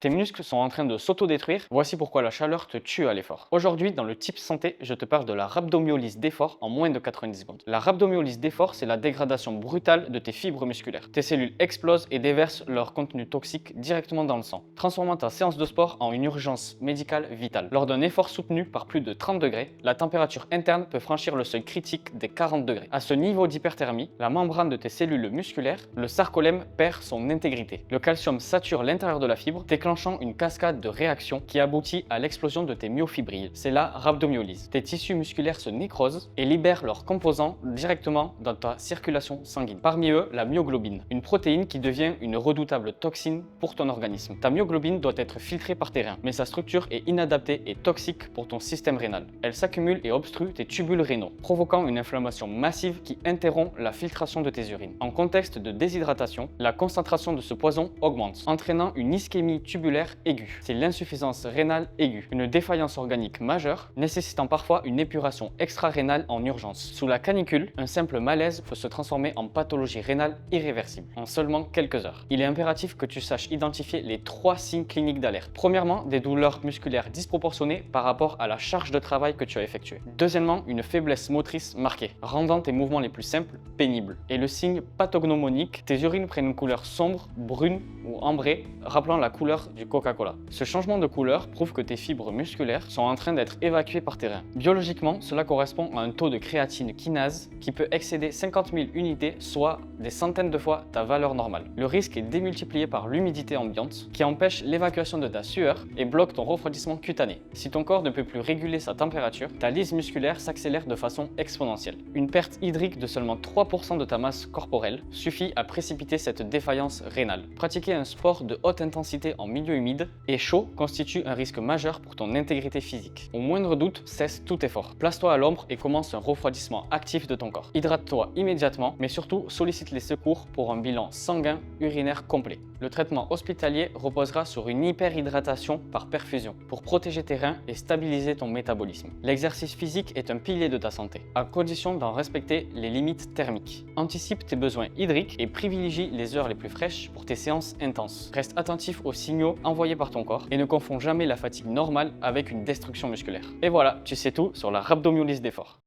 Tes muscles sont en train de s'autodétruire, voici pourquoi la chaleur te tue à l'effort. Aujourd'hui, dans le Tips Santé, je te parle de la rhabdomyolyse d'effort en moins de 90 secondes. La rhabdomyolyse d'effort, c'est la dégradation brutale de tes fibres musculaires. Tes cellules explosent et déversent leur contenu toxique directement dans le sang, transformant ta séance de sport en une urgence médicale vitale. Lors d'un effort soutenu par plus de 30 degrés, la température interne peut franchir le seuil critique des 40 degrés. À ce niveau d'hyperthermie, la membrane de tes cellules musculaires, le sarcolème, perd son intégrité. Le calcium sature l'intérieur de la fibre, déclenchant une cascade de réactions qui aboutit à l'explosion de tes myofibrilles. C'est la rhabdomyolyse. Tes tissus musculaires se nécrosent et libèrent leurs composants directement dans ta circulation sanguine. Parmi eux, la myoglobine, une protéine qui devient une redoutable toxine pour ton organisme. Ta myoglobine doit être filtrée par tes reins, mais sa structure est inadaptée et toxique pour ton système rénal. Elle s'accumule et obstrue tes tubules rénaux, provoquant une inflammation massive qui interrompt la filtration de tes urines. En contexte de déshydratation, la concentration de ce poison augmente, entraînant une ischémie tubulaire aiguë. C'est l'insuffisance rénale aiguë, une défaillance organique majeure nécessitant parfois une épuration extra-rénale en urgence. Sous la canicule, un simple malaise peut se transformer en pathologie rénale irréversible en seulement quelques heures. Il est impératif que tu saches identifier les 3 signes cliniques d'alerte. Premièrement, des douleurs musculaires disproportionnées par rapport à la charge de travail que tu as effectuée. Deuxièmement, une faiblesse motrice marquée, rendant tes mouvements les plus simples pénibles. Et le signe pathognomonique, tes urines prennent une couleur sombre, brune ou ambrée, rappelant la couleur du Coca-Cola. Ce changement de couleur prouve que tes fibres musculaires sont en train d'être évacuées par tes reins. Biologiquement, cela correspond à un taux de créatine kinase qui peut excéder 50 000 unités, soit des centaines de fois ta valeur normale. Le risque est démultiplié par l'humidité ambiante qui empêche l'évacuation de ta sueur et bloque ton refroidissement cutané. Si ton corps ne peut plus réguler sa température, ta lyse musculaire s'accélère de façon exponentielle. Une perte hydrique de seulement 3% de ta masse corporelle suffit à précipiter cette défaillance rénale. Pratiquer un sport de haute intensité en milieu humide et chaud constitue un risque majeur pour ton intégrité physique. Au moindre doute, cesse tout effort. Place-toi à l'ombre et commence un refroidissement actif de ton corps. Hydrate-toi immédiatement, mais surtout sollicite les secours pour un bilan sanguin urinaire complet. Le traitement hospitalier reposera sur une hyperhydratation par perfusion pour protéger tes reins et stabiliser ton métabolisme. L'exercice physique est un pilier de ta santé, à condition d'en respecter les limites thermiques. Anticipe tes besoins hydriques et privilégie les heures les plus fraîches pour tes séances intenses. Reste attentif aux signaux envoyés par ton corps et ne confonds jamais la fatigue normale avec une destruction musculaire. Et voilà, tu sais tout sur la rhabdomyolyse d'effort.